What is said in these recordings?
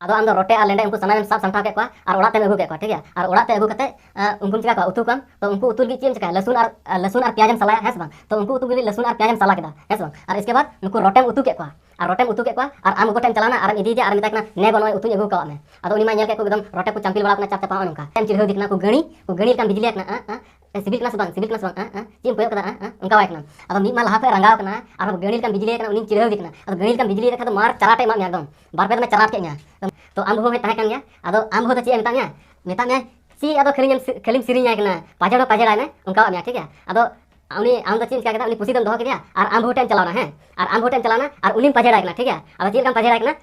आदो आम दो रोटे और लेंडे उनको सनाम साफ संठा के और ओड़ा ते अगू के ठीक है और ओड़ा ते अगू कते उनको चिका उतु कम तो उनको उतु चीम चिका लसुन और प्याज सलाया है बांग तो उनको उतु लसुन और प्याज सला केदा है बांग और इसके बाद उनको रोटे उतु के और रोटे उतु के और आम गोटेम चलाना और इदी दे और मिता ने गनो उतु अगू का में आदो उनी मा नेल के को एकदम रोटे को चंपिल बड़ा चाप चापा उनका टाइम चिरह दिखना को गणी का बिजली ना सिविल क्लास बांग चीम कोयो कदा उनका वाइकना आदो मी मा लहा पे रंगाव कना और गणी का बिजली उनी चिरह दिखना आदो गणी का बिजली देखा तो मार चराटे मा एकदम बार पे में चराट के तो आम हो तहे गया आदो आम हो चे मेता में सी आदो खेलिम सिरिंग आइकना पाजड़ो पाजड़ा में उनका में ठीक है आदो उनी आम दो चीज क्या उनी पुसी दम दो के और आम हो टाइम चलाना है और आम हो टाइम चलाना और उनी पाजड़ा आइकना ठीक है आदो चीज पाजड़ा आइकना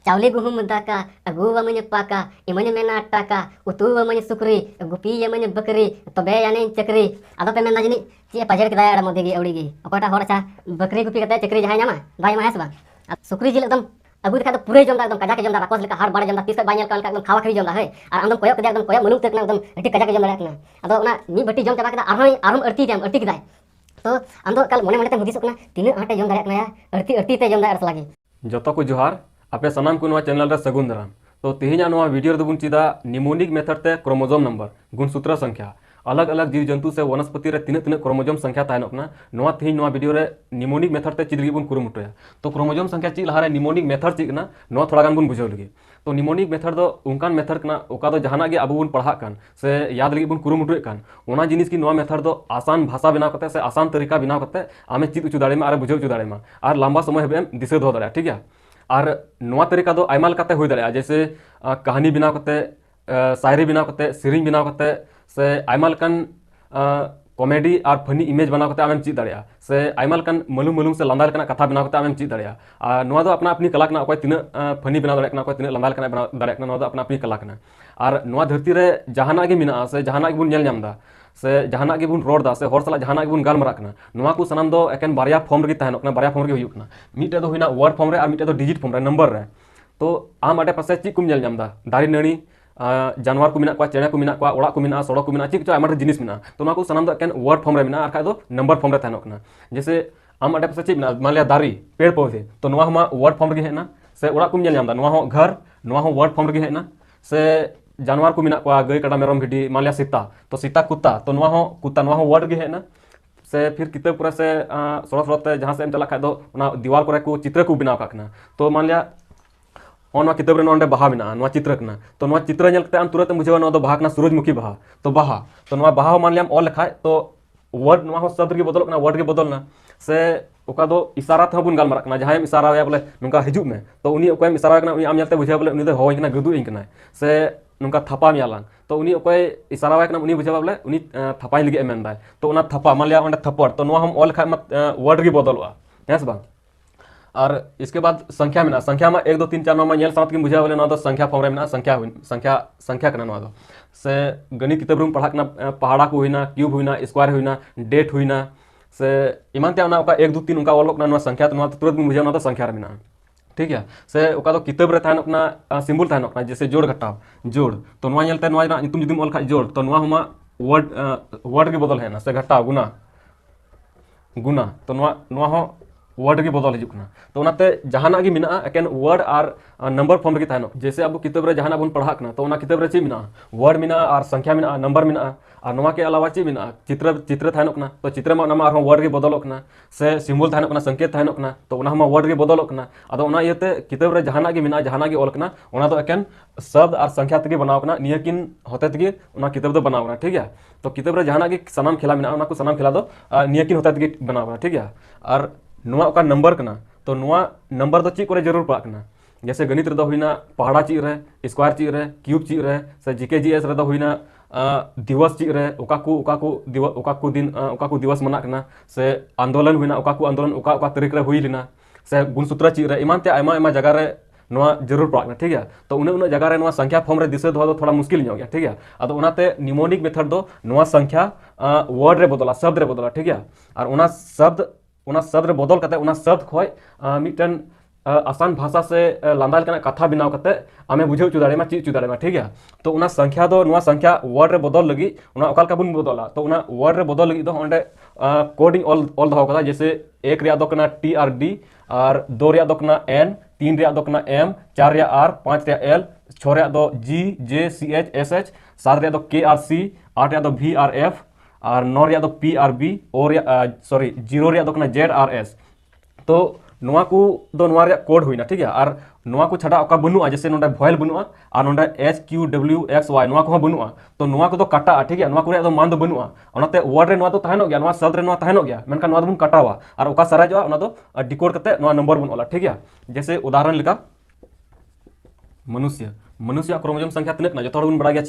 चावले गुहुम दाका अगू वमन पाका इमन मेना टाका उतु वमन सुकरी गुपी यमन बकरी तबे यानी चक्री आदो पे मेना जनी चे पाजड़ के दाया मधे गी औड़ी गी अकोटा होर अच्छा बकरी गुपी कते चक्री जहां नामा भाई मा है सबा सुकरी जिल एकदम अगू देखा तो पूरे जमदा एकदम कजा के जमदा राकोस लेका हार बाड़े जमदा तीस बाइनल का एकदम खावा खरी जमदा है और आमदम कोयो कजा एकदम कोयो मनुक तक एकदम अटी कजा के जमदा रखना अदो ना मी बट्टी जम चाबा के आरम अड़ती केदा तो आमदो कल मने मने ते हुदिस कना तीन आटे जम दारे या अड़ती ते जम दारे लागी जतो को जोहार आपे सनाम को चैनल रे सगुन दाराम तो तेहिना वीडियो दबुन चिदा निमोनिक मेथड ते क्रोमोसोम नंबर गुणसूत्र संख्या अलग अलग जीव जंतु से वनस्पति रे तीन तीन क्रोमोसोम संख्या तायनोकना नोआ तेहिन नोआ वीडियो रे निमोनिक मेथड ते चिदगी बुन कुरुमुटया तो क्रोमोसोम संख्या ची लहारे निमोनिक मेथड ची ना नोआ थोड़ा गान बुन बुझाव लगी तो निमोनिक मेथड दो उनकान मेथड कना ओका दो जहाना गे अबु बुन पढ़ा कान से याद लगी बुन कुरुमुटुए कान ओना जिनिस की नोआ मेथड दो आसान भाषा बनाव कते से आसान तरीका बनाव कते आमे चिद उचु दाड़े मा आर बुझाव उचु दाड़े मा आर लंबा समय हेबेम दिसे दो दाड़े ठीक है और नोआ तरीका दो आयमा लकाते होय दाड़े जैसे कहानी बनाव कते शायरी बनाव कते सिरिंग बनाव कते से आयमा लकान कॉमेडी और फनी इमेज बनाव कते आमेम चिद दाड़ेया से आयमा लकान मलुम से लांदा लकना कथा बनाव कते आमेम चिद दाड़ेया आ नोआ दो अपना अपनी कला कना अकोय तीना फनी बनाव दाड़े कना अकोय तीना लांदा लकना बनाव दाड़े कना नोआ दो अपना अपनी कला कना और नोआ धरती रे जहाना गे मिना से जहाना गे बुन नेल नामदा से जहाना गे बुन रोड दा से हर सला जहाना गे बुन गालमरा कना नोआ को सनाम दो एकेन बारिया फॉर्म रे तहनो कना बारिया फॉर्म रे हुयु कना मिटे दो हुइना वर्ड फॉर्म रे और मिटे दो डिजिट फॉर्म रे नंबर रे तो आम आडे पासे ची कुम नेल नामदा दारी नणी जानवर को मिना को चेणे को मिना को ओड़ा को मिना सड़क को मिना चिक आमा जिनिस मिना तो ना को सनाम दो एकेन वर्ड फॉर्म रे मिना और दो नंबर फॉर्म रे तहनो कना जैसे आम आडे पासे ची मिना मान लिया दारी पेड़ पौधे तो नोआ हमा वर्ड फॉर्म रे हेना से ओड़ा को नेल नामदा नोआ हो घर नोआ हो वर्ड फॉर्म रे हेना से जानवर को मिना को गई काडा मेरम भिडी मान लिया सीता तो सीता कुत्ता तो नोआ हो कुत्ता नोआ हो वर्ड गे हेना से फिर किताब पूरा से सड़क सड़क ते जहां से एम चला खा दो ना दीवार को को चित्र को बनाव काकना तो मान लिया और किताब रे बाहा मिना चित्र कना तो चित्र नेल कते आम तुरंत बुझेवा दो बाहा कना सूरजमुखी बाहा तो बाहा मान लिया ऑल लिखा तो वर्ड हो शब्द के बदल कना वर्ड के बदलना से ओका दो इशारा ते बुन गालमारा कना जहां इशारा या बोले नुका हिजुग में तो उनी ओकय इशारा कना उनी आम नेलते बुझेवा बोले उनी दो होय कना गदु इं कना से नुका थपा मियालां तो उनी ओकय इशारा वाय कना उनी बुझेवा बोले उनी थपाई लगे एमेंदा तो उना थपा मान लिया ओंडे थप्पड़ तो हम ऑल लिखा वर्ड के बदलवा हेस बा और इसके बाद संख्या में संख्या में 1 2 3 4 में साथ की बुझा बोले ना तो संख्या फॉर्म में संख्या संख्या संख्या करना ना से गणित किताब रूम पढ़ा करना पहाड़ा को हुईना क्यूब हुईना स्क्वायर हुईना डेट हुईना से इमान त्या ना 1 2 3 उनका ऑल ना संख्या तो तुरंत बुझा ना तो संख्या में ठीक है से ओका तो किताब रे थान अपना सिंबल थान अपना जैसे जोड़ घटाव जोड़ तो नोआ नेलते नोआ तुम जुदीम ऑल खा जोड़ तो नोआ हमा वर्ड के बदल है ना से घटाव गुना गुना तो नोआ हो वर्ड के बदल हिजुकना तो उनाते जहाना गे मिना एकेन वर्ड और नंबर फॉर्म रे तानो जैसे अब किताब रे जहाना बुन पढ़ा कना तो उना किताब रे ची मिना वर्ड मिना और संख्या मिना नंबर मिना और नोआ के अलावा ची मिना चित्र थानो कना तो चित्र में ना वर्ड के बदल कना से सिंबल थानो कना संकेत थानो कना तो उना वर्ड के बदल कना अदो उना इयते किताब रे जहाना गे मिना जहाना गे ऑल कना उना तो एकेन शब्द और संख्या तके बनाव कना नियकिन होते तके उना किताब दो बनाव कना ठीक है तो किताब रे जहाना गे सनाम खेला मिना उना को सनाम खेला दो नियकिन होते तके बनाव कना ठीक है और नोआ का नंबर कना तो नोआ नंबर दो ची करे जरूर पड़ा कना जैसे गणित रे दो हुईना पहाड़ा ची रे स्क्वायर ची रे क्यूब ची रे से जीके जीएस रे दो हुईना दिवस ची रे ओका को दिवस मना कना से आंदोलन हुईना ओका को आंदोलन ओका तारीख रे हुई लेना से गुणसूत्र ची रे इमान ते आयमा जगह रे नोआ जरूर पड़ा ठीक है तो उन्हें जगह रे नोआ संख्या फॉर्म रे दिसे दो थोड़ा मुश्किल नहीं हो गया ठीक है अदो उनाते निमोनिक मेथड दो नोआ संख्या वर्ड रे बदला शब्द रे बदला ठीक है और उना शब्द रे बदल करते उना शब्द खोय मिटन आसान भाषा से लांदा लकना कथा बनाव करते आमे बुझे उचु दाड़े मा ची उचु दाड़े मा ठीक है तो उना संख्या दो नोआ संख्या वर्ड रे बदल लगी उना ओकाल का बुन बदला तो उना वर्ड रे बदल लगी दो ओंडे कोड ऑल दहो कदा जैसे एक रिया दो कना TRD और दो रिया दो कना N तीन रिया दो कना M चार रिया R पांच रिया L छह रिया दो GJCHSH सात रिया दो KRC आठ रिया दो VRF और नौ रिया दो PRB और सॉरी जीरो रिया दो कना ZRS तो नोआ को दो नोआ रे कोड हुईना ठीक है और नोआ को छाड़ा ओका बनुआ जैसे नोडा भॉयल बनुआ और नोडा HQWXY नोआ को बनुआ तो नोआ को दो काटा ठीक है नोआ को रे दो मान दो बनुआ ओनाते वर्ड रे नोआ तो तहनो गया नोआ शब्द रे नोआ तहनो गया मेनका नोआ दो बन काटावा और ओका सराजवा ओना दो डिकोड करते नोआ नंबर बन ओला ठीक है जैसे उदाहरण लेका मनुष्य मनुष्य क्रोमोसोम संख्या तिनक ना जो बन बड़ा गया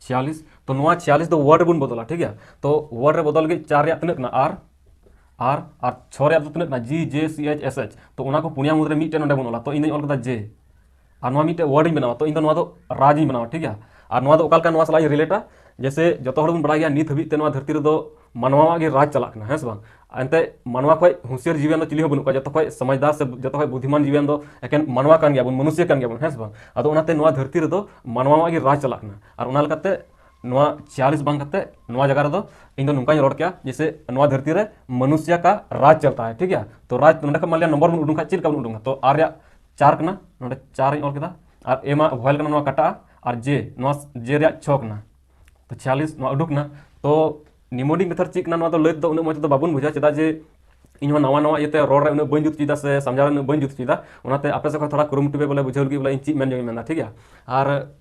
46 तो नोआ 46 दो वर्ड बन बदला ठीक है तो वर्ड रे बदल गई चार रे तिनक ना आर और छह रे तिनक ना GJCHSH तो उना को पुनिया मुद्रे मीटे नोडे बनोला तो इन ऑल कदा जे और नोआ मीटे वर्ड इन बनावा तो इन नोआ दो राज इन बनावा ठीक है और नोआ दो ओकाल का नोआ सला रिलेटा जैसे जतो हड़ बन बड़ा गया नित हबी ते नोआ धरती रे दो मानवा गे राज चलाक ना हेस बांग अंते मानवा खय हुसियार जीवन दो चिली हो बनु का जतो खय समझदार से जतो खय बुद्धिमान जीवन दो एकेन मानवा कान गया बन मनुष्य कान गया बन हेस बांग अदो उनाते नोआ धरती रे दो मानवा गे राज चलाक ना और उना लकते नोआ 46 बांग करते नोआ जगह रे दो इन दो नुका रोड क्या जैसे नोआ धरती रे मनुष्य का राज चलता है ठीक है तो राज नोडे का मान लिया नंबर बन उडुंगा चिल का बन उडुंगा तो आर या चार कना नोडे चार इन ऑल केदा और एमा भॉयल कना नोआ काटा और जे नोआ जे रे 6 कना तो 46 नोआ उडुक ना तो निमोनिक मेथड चिक ना नोआ तो लय दो उन मज तो बाबुन बुझा चेदा जे इन नवा नवा ये रोड रे बन जुत चीदा से समझा रे बन जुत चीदा उनाते आपे से थोड़ा कुरुमुटु पे बोले बुझेल की बोले इन ची मेन जो मेना ठीक है और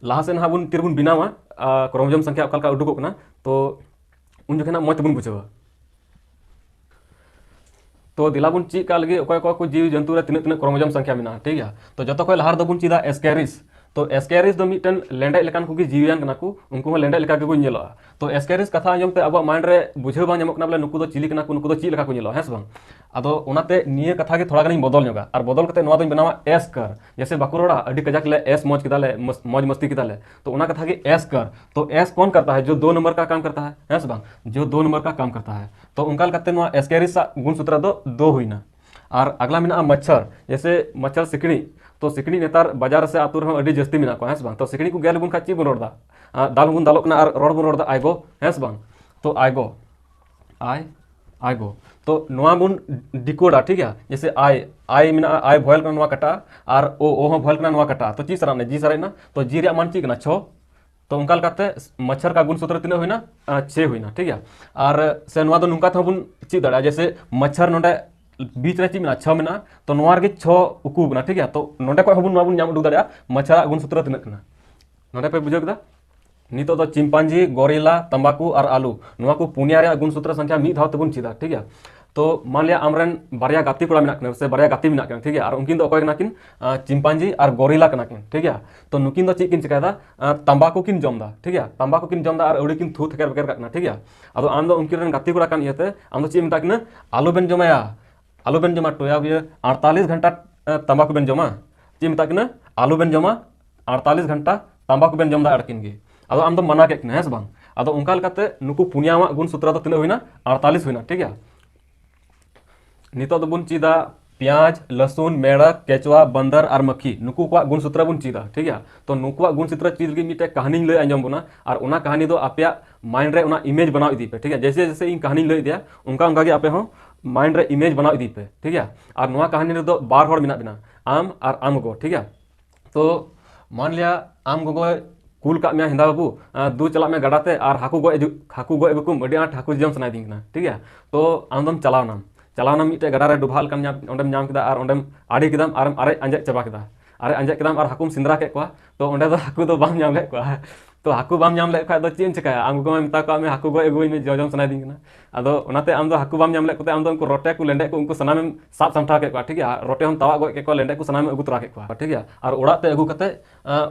लाहा से बन तिरबुन बिनावा क्रोमोसोम संख्या अकाल का उडुकोक ना तो उन जगह मत बन बुझावा तो दिलाबुन ची का लगे ओकय को जीव जंतु रे तिनक क्रोमोसोम संख्या मेना ठीक है तो जतो कोय लहार दबुन चीदा एस्केरिस तो एस्केरिस दो मिटन लेंडे लेकान को जीवियान कना को उनको लेंडे लेका के को नेलो तो एस्केरिस कथा आंजम ते अब माइंड रे बुझे बा नेमक ना बोले नुकु दो चिली कना को नुकु दो ची लेका को नेलो हेस बang अदो उनाते निये कथा के थोड़ा गनी बदल नोगा और बदल कते नोवा दो बनावा एस कर जैसे बाकुरोड़ा अडी कजाक ले एस मौज किदाले मौज मस्ती किदाले तो उना कथा के एस कर तो एस कौन करता है जो 2 नंबर का काम करता है हेस bang जो 2 नंबर का काम करता है तो उनकाल कते नोवा एस्केरिस गुण सूत्र दो हुईना और अगला मेना मच्छर जैसे मच्छर सिकड़ी तो सिकड़ी नेतार बाजार से आतुर हम अडी जस्ती मेना को हेस bang तो सिकड़ी को गेल बुन खाची बुन रोडदा दाल बुन दालोक ना और रोड बुन रोडदा आइगो हेस bang तो आइगो तो नोआ बुन डिकोडा ठीक है जैसे आई मेना आई भॉयल करना नोआ कटा और ओ हम भॉयल करना नोआ कटा तो ची सरा ने जी सरा ना तो जी रे मान ची कना 6 तो उनका कहते मच्छर का गुण सूत्र तीन हुई ना 6 हुई ना ठीक है और से नोआ दो नुका था बुन ची दड़ा जैसे मच्छर नोडे बीच रे ची मेना 6 मेना तो नोआ रे 6 उकू बना ठीक है तो नोडे को हबुन माबुन नाम उडुक दड़ा मच्छर गुण सूत्र तीन कना नोडे पे बुझो कदा नितो तो चिंपांजी गोरिल्ला तंबाकू और आलू नोआ को पुनिया रे गुण सूत्र संख्या मी धाव तबुन चीदा ठीक है तो मान लिया आमरन बारिया गाती कोड़ा मेना कने से बारिया गाती मेना कने ठीक है और उनकिन दो अकोय कना किन चिंपांजी और गोरिल्ला कना किन ठीक है तो नुकिन दो चिकिन चिकादा तंबाकू किन जमदा ठीक है तंबाकू किन जमदा और अउड़ी किन थू थकेर बकेर कना ठीक है अदो आम दो उनकिन रन गाती कोड़ा कान इयते आम दो ची मेता किन आलू बेन जमा टोया बिया 48 घंटा तंबाकू बेन जमा ची मेता किन आलू बेन जमा 48 घंटा तंबाकू बेन जमदा अड़किन गे अदो आम दो मना के हेस बांग अदो उनका लकाते नुकु पुनियावा गुण सूत्र दो तिना हुईना 48 हुईना ठीक है नितो दो बुन चीदा प्याज लहसुन मेढक केचुआ बंदर और मक्खी नुकु को गुण सूत्र बुन चीदा ठीक है तो नुकु गुण सूत्र चीज की मिटे कहानी लय आंजम बुना और उना कहानी दो आपया माइंड रे उना इमेज बनाओ इदी पे ठीक है जैसे जैसे इन कहानी लय दिया उनका उनका के आपे हो माइंड रे इमेज बनाओ इदी पे ठीक है और नुआ कहानी रे दो बार होड़ मिना बिना आम और आम गो ठीक है तो मान लिया आम गो कुल का मैं हिंदा बाबू दू चला में गड़ाते और हाकू गो एगुकुम अडी आठ हाकू जम सनाई दिंगना ठीक है तो आमदम चलावना मिटे गड़ा रे डुभाल कन ओंडेम नाम केदा और ओंडेम आड़ी केदाम और आरे अंजे चबा केदा आरे अंजे केदाम और हाकुम सिंद्रा के को तो ओंडे दो हाकू दो बाम नाम ले को तो हाकू बाम नाम ले खाय दो चेन चिकाया आम को मेता को में हाकू गो एगुई में जम सनाई दिंगना अदो ओनाते आम दो हाकू बाम नाम ले को आम दो उनको रोटे को लेंडे को उनको सनाम साब समठा के को ठीक है रोटे हम तवा गो के को लेंडे को सनाम अगु तरा के को ठीक है और ओड़ा ते अगु कते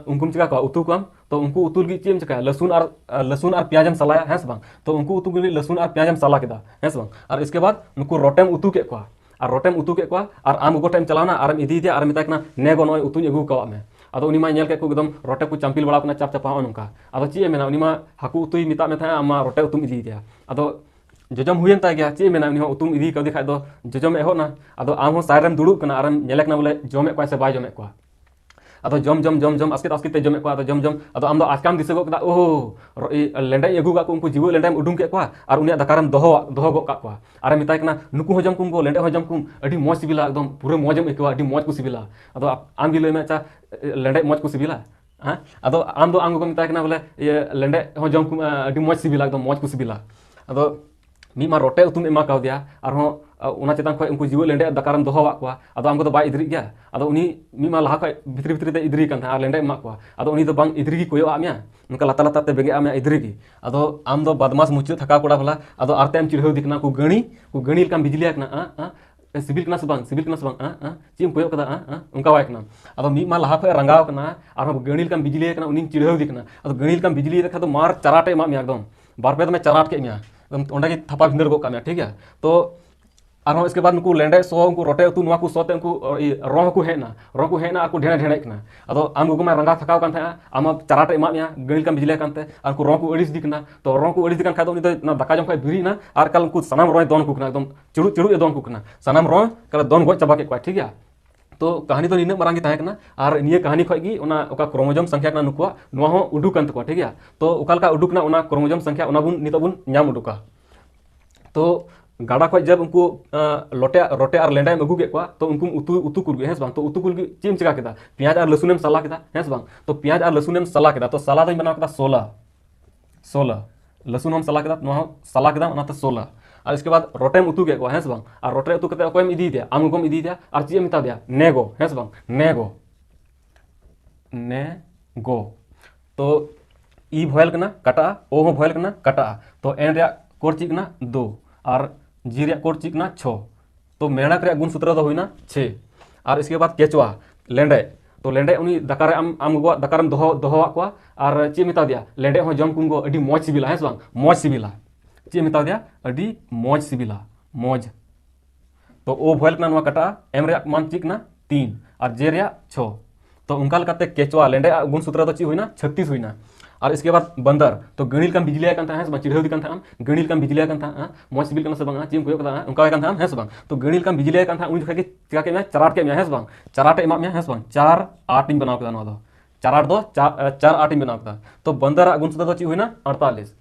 उनको चिका को उतु कम तो उनको उतुल की चीम चिका लहसुन और प्याजम सलाया हेस बang तो उनको उतु के लहसुन और प्याजम सला केदा हेस bang और इसके बाद उनको रोटेम उतु के को और रोटेम उतु के को और आम गो टाइम चलावना और इदी दिया और मिता कना ने गो नय उतु अगु को में अदो उनी मा नेल के को एकदम रोटे को चंपिल बड़ा कना चाप चापा नोका अदो ची मेना उनी मा हाकू उतुई मिता में था आमा रोटे उतुम इदी दिया अदो जजम हुयन ता गया ची मेना उनी उतुम इदी को दिखाय दो जजम एहो ना अदो आम हो साइरम दुड़ुब कना आरम नेलक ना बोले जमे को से बाय जमे को ᱟᱫᱚ ᱡᱚᱢ ᱟᱥᱠᱮᱛ ᱟᱥᱠᱮᱛ ᱛᱮ ᱡᱚᱢᱮᱫ ᱠᱚᱣᱟ ᱟᱫᱚ ᱡᱚᱢ ᱟᱫᱚ ᱟᱢ ᱫᱚ ᱟᱪᱠᱟᱢ ᱫᱤᱥᱟᱹ ᱜᱚᱫ ᱠᱮᱫᱟ ᱳᱦ ᱞᱮᱸᱰᱮᱡ ᱟᱹᱜᱩ ᱠᱟᱜ ᱠᱚ ᱩᱱᱠᱩ ᱡᱤᱣᱮᱫ ᱞᱮᱸᱰᱮᱡ ᱩᱰᱩᱝ ᱠᱮᱫ ᱠᱚᱣᱟ ᱟᱨ ᱩᱱᱤᱭᱟᱜ ᱫᱟᱠᱟᱨᱮᱢ ᱫᱚᱦᱚ ᱜᱚᱫ ᱠᱟᱜ ᱠᱚᱣᱟ ᱟᱨᱮ ᱢᱮᱛᱟᱭ ᱠᱟᱱᱟ ᱱᱩᱠᱩ ᱦᱚᱸ ᱡᱚᱢ ᱠᱚᱢ ᱜᱚ ᱞᱮᱸᱰᱮᱡ ᱦᱚᱸ ᱡᱚᱢ ᱠᱚᱢ ᱟᱹᱰᱤ ᱢᱚᱡᱽ ᱥᱤᱵᱤᱞᱟ ᱮᱠᱫᱚᱢ ᱯᱩᱨᱟᱹ ᱢᱚᱡᱮᱢ ᱟᱹᱭᱠᱟᱹᱣᱟ ᱟᱹᱰᱤ ᱢᱚᱡᱽ ᱠᱚ ᱥᱤᱵᱤᱞᱟ ᱟᱫᱚ ᱟᱢ ᱜᱮ ᱞᱟᱹᱭ ᱢᱮ ᱟᱪᱪᱷᱟ ᱞᱮᱸᱰᱮᱡ ᱢᱚᱡᱽ ᱠᱚ ᱥᱤᱵᱤᱞᱟ ᱦᱮᱸ ᱟᱫᱚ ᱟᱢ ᱜᱚᱜᱚᱢ ᱢᱮᱛᱟᱭ ᱠᱟᱱᱟ ᱵᱚᱞᱮ ᱞᱮᱸᱰᱮᱡ ᱦᱚᱸ ᱡᱚᱢ ᱠᱚᱢ ᱟᱹᱰᱤ ᱢᱚᱡᱽ ᱥᱤᱵᱤᱞᱟ ᱮᱠᱫᱚᱢ ᱢᱚᱡᱽ ᱠᱚ ᱥᱤᱵᱤᱞᱟ ᱟᱫᱚ ᱢᱤᱫ ᱢᱟ ᱨᱚᱴᱮ ᱩᱛᱩᱢ ᱮᱢᱟ ᱠᱟᱣᱫᱮᱭᱟ ᱟᱨᱦᱚᱸ ᱚᱱᱟ ᱪᱮᱛᱟन ᱠᱷᱚᱡ ᱩᱱᱠᱩ ᱡᱤᱣᱮᱫ ᱞᱮᱸᱰᱮᱡ ᱫᱟᱠᱟᱨᱮᱢ ᱫᱚᱦᱚᱣᱟᱫ ᱠᱚᱣᱟ ᱟᱫᱚ ᱟᱢ ᱠᱚᱫᱚ ᱵᱟᱭ ᱤᱫᱨᱤᱜ ᱜᱮᱭᱟ ᱟᱫᱚ ᱩᱱᱤ ᱢᱤᱫ ᱢᱟ ᱞᱟᱦᱟ ᱠᱷᱚᱡ ᱵᱷᱤᱛᱨᱤ ᱛᱮ ᱤᱫᱨᱤ ᱠᱟᱱ ᱛᱟᱦᱮᱸᱫ ᱟᱨ ᱞᱮᱸᱰᱮᱡ ᱮᱢᱟᱜ ᱠᱚᱣᱟ ᱟᱫᱚ ᱩᱱᱤ ᱫᱚ ᱵᱟᱝ ᱤᱫᱨᱤ ᱜᱮ ᱠᱚᱭᱚᱜ ᱟᱫ ᱢᱮᱭᱟ ᱱᱚᱝᱠᱟ ᱞᱟᱛᱟᱨ ᱛᱮ ᱵᱮᱸᱜᱮᱫ ᱟᱫ ᱢᱮᱭᱟ ᱤᱫᱨᱤ ᱜᱮ ᱟᱫᱚ ᱟᱢ ᱫᱚ ᱵᱟᱫᱢᱟᱥ ᱢᱩᱪᱟᱹᱫ ᱛᱷᱟᱠᱟᱣ ᱠᱚᱲᱟ ᱵᱚᱞᱟ ᱟᱫᱚ ᱟᱨᱛᱮ ᱮᱢ ᱪᱤᱲᱦᱟᱹᱣ ᱫᱮ ᱠᱟᱱᱟ ᱠᱚ ᱜᱟᱹᱲᱤ ᱞᱮᱠᱟᱢ ᱵᱤᱡᱽᱞᱤᱭᱟᱭ ᱠᱟᱱᱟ ᱥᱤᱵᱤᱞ ᱠᱟᱱᱟ ᱥᱮ ᱵᱟᱝ ᱪᱮᱫ ᱮᱢ ᱠᱚᱭᱚᱜ ᱠᱟᱫᱟ ᱚᱱᱠᱟ ᱵᱟᱭ ᱠᱟᱱᱟ ᱟᱫᱚ ᱢᱤᱫ ᱢᱟ ᱞᱟᱦᱟ ᱠᱷᱚᱡ ᱨᱟᱸᱜᱟᱣ ᱠᱟᱱᱟ ᱟᱨᱦᱚᱸ ᱜᱟᱹᱲᱤ ᱞᱮᱠᱟᱢ ᱵᱤᱡᱽᱞᱤᱭᱟᱭ ᱠᱟᱱᱟ ᱩᱱᱤᱧ ᱪᱤᱲᱦᱟᱹᱣ ᱫᱮ ᱠᱟᱱᱟ ᱟᱫᱚ ᱜᱟᱹᱲᱤ ᱞᱮᱠᱟᱢ ᱵᱤᱡᱽᱞᱤᱭ ᱠᱷᱟᱱ ᱫᱚ ᱢᱟᱨ ᱪᱟᱨᱟᱴ ᱮ ᱮᱢᱟᱜ ᱢᱮᱭᱟ ᱮᱠᱫᱚᱢ ᱵᱟᱨ ᱯᱮ ᱫᱚᱢᱮ ᱪᱟᱨᱟᱴ ᱠᱮᱫ ᱢᱮᱭᱟ ᱚᱸᱰᱮ ᱜᱮ ᱛᱷᱟᱯᱟ ᱵᱷᱤᱸᱫᱟᱹᱲ ᱜᱚᱫ ᱠᱟᱜ ᱢᱮᱭᱟ ᱴᱷᱤक ᱜᱮᱭᱟ ᱛᱚ ᱟᱨᱦᱚᱸ इसके बाद ᱩᱱᱠᱩ ᱞᱮᱸᱰᱮᱡ ᱥᱚ ᱩᱱᱠᱩ ᱨᱚᱴᱮ ᱩᱛᱩ ᱱᱚᱣᱟ ᱠᱚ ᱥᱚ ᱛᱮ ᱩᱱᱠु ᱨᱚ ᱦᱚᱸᱠᱚ ᱦᱮᱡ ᱮᱱᱟ ᱟᱨ ᱠᱚ ᱰᱷᱮᱲᱮᱜ ᱠᱟᱱᱟ ᱟᱫᱚ ᱟᱢ ᱜᱚᱜᱚ ᱢᱟ ᱨᱟᱸᱜᱟᱣ ᱛᱷᱟᱠᱟᱣ ᱠᱟᱱ ᱛᱟᱦᱮᱸᱜᱼᱟ ᱟᱢ ᱪᱟᱨᱟᱴ ᱮ ᱮᱢᱟᱜ ᱢᱮᱭᱟ ᱜᱟᱹᱲᱤ ᱞᱮᱠᱟᱢ ᱵᱤᱡᱽᱞᱤᱭᱟᱭ ᱠᱟᱱᱛᱮ ᱟᱨ ᱩᱱᱠᱩ ᱨᱚ ᱠᱚ ᱟᱹᱲᱤᱥ ᱫᱤ ᱠᱟᱱᱟ ᱛᱚ ᱨᱚ ᱠᱚ ᱟᱹᱲᱤᱥ ᱫᱤ ᱠᱟᱱ ᱠᱷᱟᱡ ᱫᱚ ᱩᱱᱤ ᱫᱚ ᱫᱟᱠᱟ ᱡᱚᱢ ᱠᱷᱚᱡ ᱵᱮᱨᱮᱫ ᱮᱱᱟ ᱟᱨ ᱮᱠᱟᱞ ᱩᱱᱠᱩ ᱥᱟᱱᱟᱢ ᱨᱚᱭ ᱫᱚᱱ ᱠᱚ ᱠᱟᱱᱟ ᱮᱠᱫᱚᱢ ᱪᱩᱲᱩᱡ ᱮ ᱫᱚᱱ ᱠᱚ ᱠᱟᱱᱟ ᱥᱟᱱᱟᱢ ᱨᱚ ᱫᱚᱱ ᱜᱚᱡ ᱪᱟᱵᱟ ᱠᱮᱫ ᱠᱚᱣᱟ ᱴᱷᱤक ᱜᱮᱭᱟ तो कहानी तो नीना मारंग ताहे कना और निया कहानी खय गी ओना ओका क्रोमोजोम संख्या कना नुकुआ नोआ हो उडुक कान तको ठीक है तो ओकालका उडुक ना ओना क्रोमोजोम संख्या ओना बुन नितो बुन नाम उडुका तो गाड़ा खय जब उनको रोटे और लेंडा में अगू के तो उनको उतु कुल हेस बांग तो उतु कुल चीम चिका केदा प्याज और लसुन में सला केदा हेस बांग तो प्याज और लसुन में सला केदा तो सला दो बना केदा 16 लसुन हम सला केदा नोआ सला केदा ओना तो 16 और इसके बाद रोटे में उतु के हेस बांग और रोटे उतु कते अकोयम इदी दिया आम गोम इदी दिया और चीम मिता दिया नेगो हेस बांग नेगो तो ई भयल कना कटा ओ हो भयल कना कटा तो एन रे कोर चिक ना 2 और जी रे कोर चिक ना 6 तो मेहनत रे गुण सूत्र दो हुईना 6 और इसके बाद केचवा लेंडे तो लेंडे उनी दकारे आम गो दकारम दोहो को और चे मिता दिया लेंडे हो जम कुंगो अडी मौज सिबिला है बांग मौज सिबिला चे मिता दिया अडी मौज सिबिला मौज तो ओ भयल कना नवा कटा एम रे मान चिक ना 3 और जे रे 6 तो उनका लकाते केचवा लेंडे गुण सूत्र दो ची हुईना 36 हुईना और इसके बाद बंदर तो गणिल कम बिजलिया कान था है चिड़हौ दिकान था गणिल कम बिजलिया कान था मौज सिबिल कन से बंगा चिम कोयो कदा उनका कान था है बंग तो गणिल कम बिजलिया कान था उन जखा के चिका के मैं चराट के मैं है बंग चराट एमा में है बंग 4 8 इन बनाव कदा नो दो 4 8 दो 4 8 इन बनाव कदा तो बंदर गुण सूत्र दो ची हुईना 48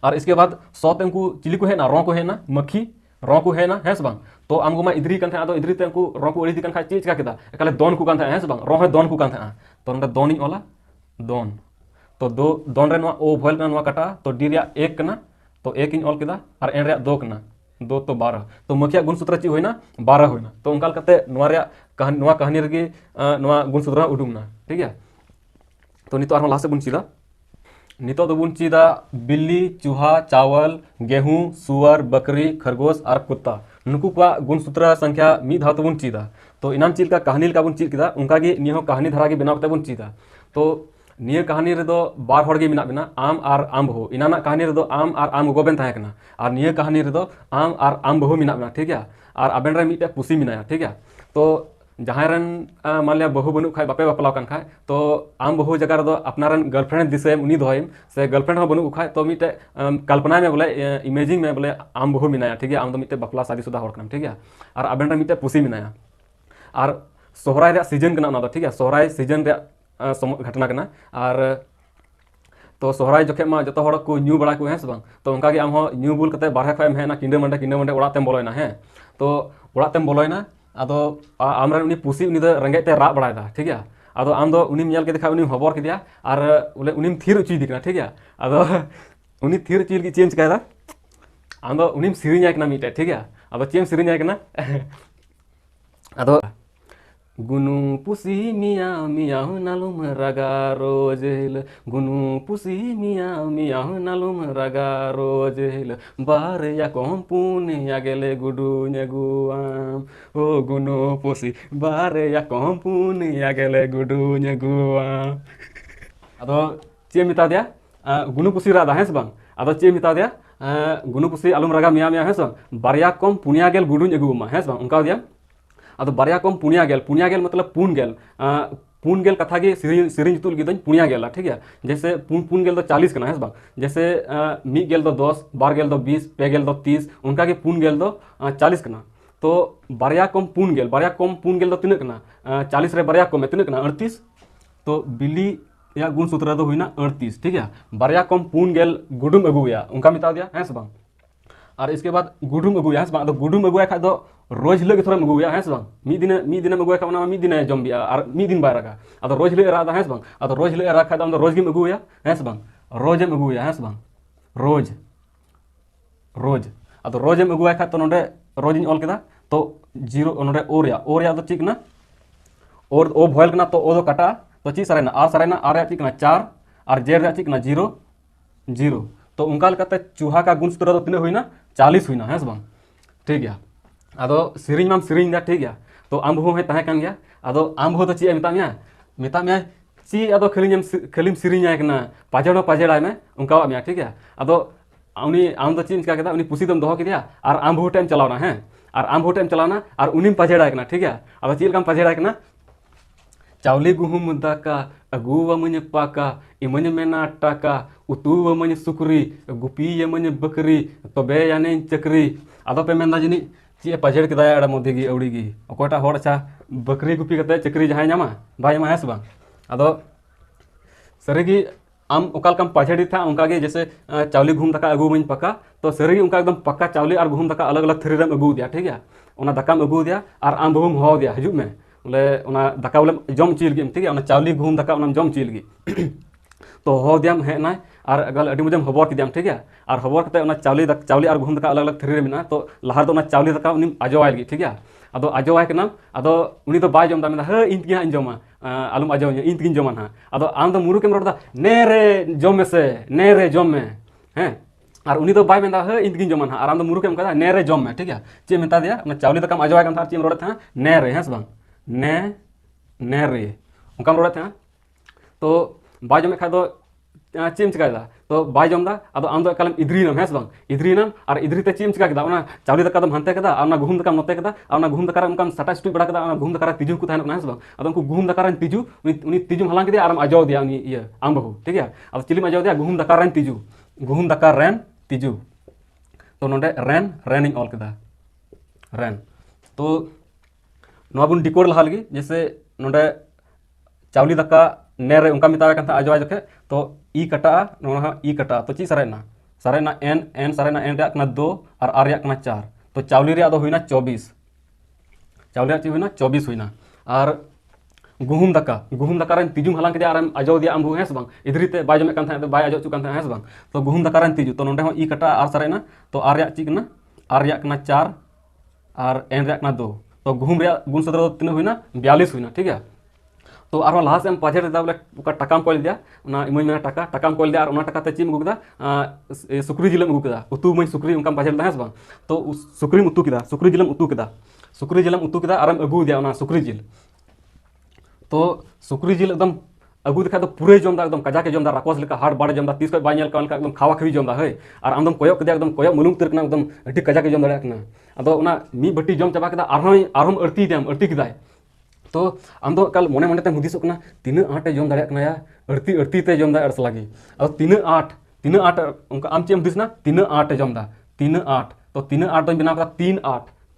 और इसके बाद 100 ते उनको चिली को है ना रो को है ना मक्खी रो को है ना है बंग तो आमगो मा इद्री कान था तो इद्री ते उनको रो को अड़ी दिकान खा चिका केदा एकाले दोन को कान था है बंग रो है दोन को कान था तो नडा दोनी ओला दोन तो दो दोन रे ओ भयल कना कटा तो डी रे 1 कना तो 1 इन ऑल केदा और एन रे 2 कना 2 तो 12 तो मखिया गुण सूत्र ची होइना 12 होइना तो उनकाल कते नोआ रे कहानी रे नोआ गुण सूत्र उडुमना ठीक है तो नितो आर लास्ट बुन चीदा नितो दो बुन चीदा बिल्ली चूहा चावल गेहूं सुअर बकरी खरगोश और कुत्ता नुकु का गुण सूत्र संख्या मी धाव बुन चीदा तो इनाम चील का कहानी का बुन चीद केदा उनका गे नियो कहानी धारा के बनाव कते बुन चीदा तो निया कहानी रे दो बार हड़ गे मिना बिना आम और आम बहु इनाना कहानी रे दो आम और आम गोबेन ताहे कना और निया कहानी रे दो आम और आम बहु मिना बिना ठीक है और आबेन रे मिटे पुसी मिनाया ठीक है तो जहां रन मान लिया बहु बनु खाय बापे बापलाव कान खाय तो आम बहु जगह रे दो अपनारन गर्लफ्रेंड दिसे उनी दोयम से गर्लफ्रेंड हो बनु खाय तो मिटे कल्पना में बोले इमेजिंग में बोले आम बहु मिनाया ठीक है आम दो मिटे बपला शादीशुदा हड़ कना ठीक है और आबेन रे मिटे पुसी मिनाया और सोहराय रे सीजन कना ना ठीक है सोहराय सीजन रे घटना कना और तो सोहराय जोखे मा जतो हड़ को न्यू बड़ा को है बांग तो उनका गे आम न्यू बुल कते बारहे खय हेना किंडे मंडे ओड़ा तेम बोलयना है तो ओड़ा तेम बोलयना आदो आमरे उनी पुसी उनी द रंगे ते रा बड़ायदा ठीक है आदो आम दो उनी नेल के देखा उनी खबर केदिया और बोले उनी थीर उची दिकना ठीक है आदो उनी थीर उची की चेंज कायदा आम दो उनी सिरिnya कना मिटे ठीक है आदो चेम सिरिnya कना आदो गुनु पुसी मियाँ मियाँ नालुम रगा रोजेल गुनु पुसी मियाँ मियाँ नालुम रगा रोजेल बार या कौन पुने या गेले गुडू नेगुआम ओ गुनु पुसी बार या कौन पुने या गेले गुडू नेगुआम अदो चे मिता दिया गुनु पुसी रादा है बांग अदो चे मिता दिया गुनु पुसी आलुम रगा मियाँ मियाँ है बारिया कम पुनिया गेल गुडू नेगुमा है बांग उनका दिया अब बारिया कम पुनिया गेल मतलब पुन गेल कथा के सिरिंज तुल गिदन पुनिया गेला ठीक है जैसे पुन गेल दो 40 कना है बांग जैसे मी गेल दो 10 बार गेल दो 20 पे गेल दो 30 उनका के पुन गेल दो 40 कना तो बारिया कम पुन गेल दो तिने कना 40 रे बारिया कम में तिने कना 38 तो बिली या गुण सूत्र दो हुईना 38 ठीक है बारया कम पुन गेल गुडुम अगुया उनका मिता दिया है से बांग और इसके बाद गुडुम अगुया है से बांग तो गुडुम अगुया खा दो रोज हिलो के थोड़ा अगुया है से बांग मी दिन अगुया खा ना मी दिन जम बिया और मी दिन बाय रखा अदो रोज हिलो रादा है से बांग अदो रोज हिलो रखा दो रोज गिम अगुया है से बांग रोज एम अगुया है से बांग रोज रोज अदो रोज एम अगुया खा तो नोडे रोज इन ऑल केदा तो जीरो नोडे ओरिया तो ठीक ना और ओ भोयल कना तो ओ दो कटा तो ची सरेना आर या चिकना 4 और जेड या चिकना 0 0 तो उनका लेकाते चूहा का गुण सूत्र तो तिने हुईना 40 हुईना है बांग ठीक गया अदो सिरिंग माम सिरिंग दा ठीक गया तो आम हो है तहे कान गया अदो आम हो तो ची मिता मिया ची अदो खलीम सिरिंग आय कना पाजेड़ा में उनका मिया ठीक गया अदो उनी आम तो ची चिका केदा उनी पुसी दम दोहो किदिया और आम हो टाइम चलावना है और आम हो टाइम चलावना और उनी पाजेड़ा कना ठीक गया अदो ची लकाम पाजेड़ा कना चावली गुहुम दाका अगुवमन पाका इमन मेना टाका उतुवमन सुकरी गुपी यमन बकरी तबे याने चकरी अदो पे मेंदा जनी ची पाजेड़ के दाया मध्य की अवड़ी की अकोटा होड़ अच्छा बकरी गुपी कते चकरी जहां नामा बाय मा है बांग अदो सरीगी आम ओकाल कम पाजेड़ी था उनका के जैसे चावली घूम दाका अगुवमन पाका तो सरी उनका एकदम पक्का चावली और घूम दाका अलग अलग थ्री रम अगु दिया ठीक है ओना दाकाम अगु दिया और आम बहुम हो दिया हजु में बोले दाका बोले जम चील गए ठीक है चावली घूम दाका जम चील गई तो हो दियाम है ना और अगल अड़ी मुझे हबर किदियाम ठीक है और हबर कते चावली और घूम दाका अलग अलग थ्री में तो लहार दो चावली दाका उनी आजोवाइल गई ठीक है अदो आजोवाय कना अदो उनी तो बाय जमदा मेदा हे इन तिया इन जमा आलम आजोय इन तिगिन जमा ना अदो आम तो मुरु केम रोदा ने रे जम में से ने रे जम में हैं और उनी तो बाय मेदा हे इन तिगिन जमा ना और आम तो मुरु केम कदा ने रे जम में ठीक है चे मेता दिया चावली दाका आजोवाय कन था चे रोड़ा था ने रे हैं बांग ने रे उनका रोड़ा था तो बाय जमे खा दो चीम चिका तो बाय जमदा अदो आम दो एकालम इद्रीनम है बांग इद्रीनम और इद्रीते चीम चिका केदा ओना चावली दाका दम हंते केदा और घूम दाका नोते केदा और घूम दाका उनका सटा स्टुई बड़ा केदा घूम दाका तिजु को थाना है बांग अदो उनको घूम दाका रन तिजु उनी तिजु हलांग केदा और आजो दिया उनी ये आम बहु ठीक है अदो चिलिम आजो दिया घूम दाका रन तिजु तो नोडे रैन इन ऑल केदा रैन तो नोआ बुन डिकोड लहा लगी जैसे नोडे चावली दाका नेरे उनका मितावे कन था आजो आजो के तो ई कटा नोहा ई कटा तो ची सरेना एन सरेना एन रे कना 2 और आर रे कना 4 तो चावली रे दो हुईना 24 चावली रे ची हुईना 24 हुईना और गुहुम दाका रन तिजुम हलांग के आरम आजो दिया आम है बांग इधरीते बाय जमे कन था तो बाय आजो चु कन था है बांग तो गुहुम दाका रन तिजु तो नोंडे हो ई कटा आर सरेना तो आर रे ची कना आर रे कना 4 और एन रे कना 2 तो गुहुम रे गुण सूत्र तीन हुईना 42 हुईना ठीक है तो आरो लहा से पाजेड़ दा बोले टाकाम कोल दिया ना इमन में टाकाम कोल दिया और टाका ते चीम गुगदा सुकरी जिलम गुगु केदा उतु मई सुकरी उनका पाजेड़ दा है बांग तो सुकरी उतु केदा सुकरी जिलम उतु केदा आरम अगु दिया सुकरी जिल तो सुकरी जिल एकदम अगु देखा तो पूरे जमदा एकदम कजा के जमदा राकोस लेका हाड़ बाड़ जमदा तीस को बाय नेल का एकदम खावा खवी जमदा है और आमदम कोयक केदा एकदम कोयक मुलुम तरकना एकदम अति कजा के जम दाड़ा कना अदो ओना मी बट्टी जम चाबा केदा आरहम अड़ती केदाय तो आम दो कल मोने ते हुदिसो कना तीना आटे जम दाड़ा कना या अड़ती ते जम दा अड़स लागी अदो तीना आठ उनका आम चेम दिसना तीना आठ जमदा तीना आठ तो तीना आठ दो बिना का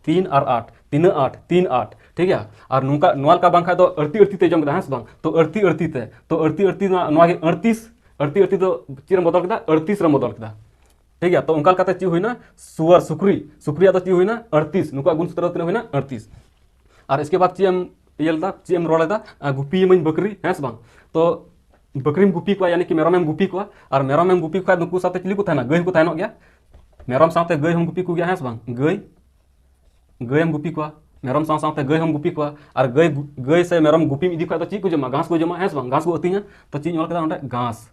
3 और 8 तीना 8 3 8 ठीक है और नुका नोल का बांखा तो अड़ती ते जम दा हंस बांग तो अड़ती ते तो अड़ती नोआ के 38 तो चिर बदल केदा 38 रे बदल केदा ठीक है तो उनका कते ची हुईना सुअर सुकरी तो ची हुईना 38 नुका गुण सूत्र तीन हुईना 38 और इसके बाद ची एम रोड़ा गुपी मन बकरी है बांग तो बकरी गुपी को यानी कि मेरम गुपी को और मेरम गुपी को नुकु साथे चिली को थाना गई को थाना गया मेरम साथे गई हम गुपी को गया है बांग गई हम गुपी को मेरम साथे गई हम गुपी को और गई से मेरम गुपी इदी को तो ची को जमा घास को जमा है बांग घास को अतिया तो ची नोल केदा घास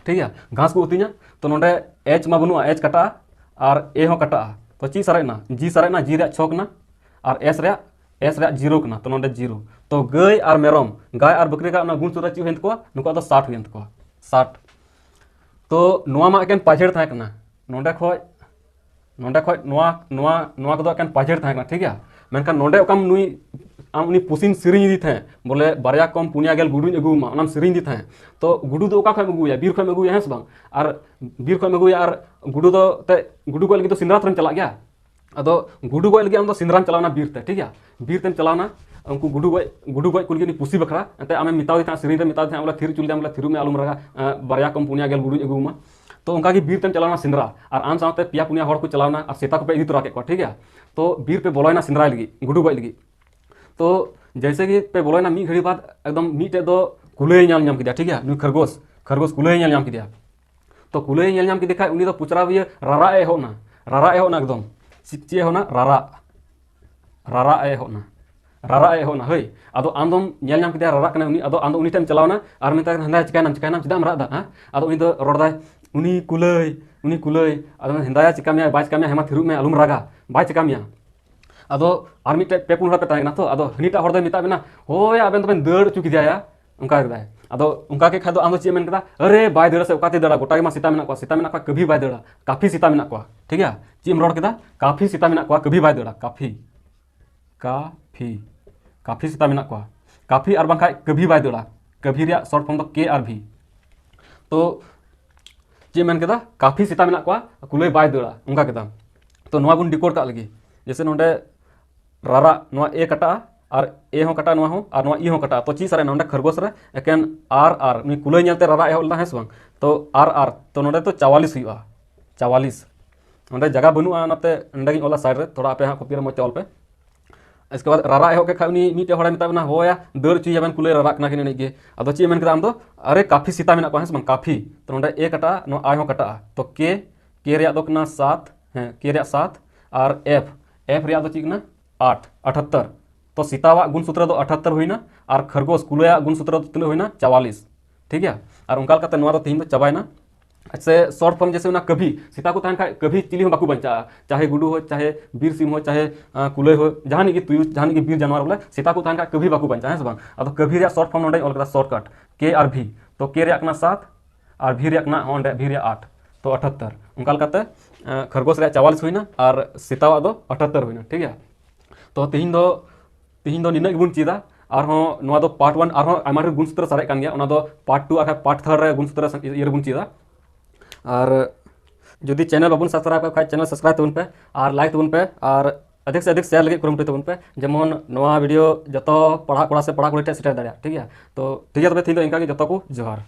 ठीक है घास को उतिया तो नोडे एच मा बनुआ एच कटा और ए हो कटा तो ची सरेना जी रे छकना और एस रे 0 कना तो नोडे 0 तो गाय और मेरम गाय और बकरी का गुण सूत्र ची हेंत को नुको तो 60 हेंत को 60 तो नोआ मा एकेन पाजेड़ था कना नोडे खय नोआ को एकेन पाजेड़ था कना ठीक है मेनखान नोडे ओकाम नुई आम उनी पुसिन सिरिंग दी थे बोले बारया कम पुनिया गेल गुडू अगुमा ओनाम सिरिंग दी थे तो गुडू दो ओका खय अगुया बीर खय अगुया है बांग और बीर खय अगुया और गुडू दो ते गुडू को लगी तो सिंदरा थरम चला गया अदो गुडू को लगी आम तो सिंदराम चलावना बीर ते ठीक है बीर तेम चलावना उनको गुडू गज कुल पुसी बखरा एंते आमे मिताव था सिरी मिताव था बोला थिर चुल बोला थिरु में आलुम रगा बारिया कम पुनिया गेल गुडू अगुमा तो उनका बीर तेम चलावना सिंदरा और आम साथ पिया पुनिया हड़ को चलावना और सेता को पे इदी तोरा के ठीक है। तो बीर पे बोलोना सिंदरा लगी गुडू गज लगी तो जैसे कि पे बोलोना मी घड़ी बाद एकदम मीटे दो कुलय नाम किया ठीक है नुई खरगोश खरगोश कुलय नाम किया तो कुलय नाम किदे खाय उनी दो पुचरा भी रारा ए होना एकदम चे होना रारा ए होना हई अदो आंदम नेल नाम किदे रारा कना उनी अदो आंदो उनी टाइम चलावना और मेता हंदा चिकायनाम चिदाम रादा हां अदो उनी दो रोडदाय उनी कुलय अदो हंदाया चिकामिया बाय चिकामिया हेमा थिरु में आलुम रागा बाय चिकामिया अदो और मिटे पेपुन हड़ा पे तायना तो अदो हनीटा हड़ दो मिता बेना होय आबेन तो दड़ चु किदिया उनका करदा अदो उनका के खादो आंदो चे मेन कदा अरे बाय दड़ा से ओकाते दड़ा गोटा मा सीता मेना को कभी बाय दड़ा काफी सीता मेना को ठीक है चीम रोड केदा काफी सीता मेना को कभी बाय दड़ा काफी सीता मेना को काफी और बांखा कभी बाय दड़ा कभी रिया शॉर्ट फॉर्म दो के आर भी तो चे मेन केदा काफी सीता मेना को कुलय बाय दड़ा उनका केदा तो नोआ बुन डिकोड का लगी जैसे नोडे रारा नोआ ए कटा और ए हो कटा नोआ हो और नोआ ई हो कटा तो ची सारे नोडे खरगोश रे एकेन आर नी कुलय नेलते रारा ए होलना है सबांग तो आर तो नोडे तो 44 हुआ 44 नोडे जगह बनुआ नाते नोडे ओला साइड रे थोड़ा पे हां कॉपी रे मते ऑल पे इसके बाद रारा ए हो के खाउनी मीटे होड़ा मिता बना होया दर चुई याबन कुलय रारा कना किने गे अदो ची मेन कदा आम दो अरे काफी सीता मेना को है सबांग काफी तो नोडे ए कटा नो आई हो कटा तो के रिया दो कना 7 हैं के रिया 7 और एफ रिया दो चिकना 8 78 तो सीतावा गुणसूत्र दो 78 हुईना और खरगोश कुलया गुणसूत्र दो तिना हुईना 44 ठीक है और उनका लकाते नोआ दो तीन दो चबायना ऐसे शॉर्ट फॉर्म जैसे ना कभी सीता को तहन कभी चिली हो बाकू बंचा चाहे गुडू हो चाहे बीर सिंह हो चाहे कुलय हो जहां की तुयु जहां की बीर जानवर बोले सीता को तहन कभी बाकू बंचा है सब अब कभी रे शॉर्ट फॉर्म नोडे ऑल कदा शॉर्टकट के और भी तो के रे 7 और भी रे 8 तो 78 उनका लकाते खरगोश रे 44 हुईना और सीतावा दो 78 हुईना ठीक है। तो तीन दो निना गिबुन चीदा और नोआ दो पार्ट 1 और आमार गुणसूत्र सारे कान गया ओना दो पार्ट 2 और पार्ट 3 रे गुणसूत्र ये रे बुन चीदा और जदि चैनल बाबुन सब्सक्राइब कर चैनल सब्सक्राइब तबुन पे और लाइक तबुन पे और अधिक से अधिक शेयर लगे कुरुमुटु तबुन पे जेमन नोआ वीडियो जतो पढ़ा कोड़ा से पढ़ा कोड़ी सेटर दाड़ा ठीक है। तो ठीक है तबे थी दो इनका के जतो को जोहार।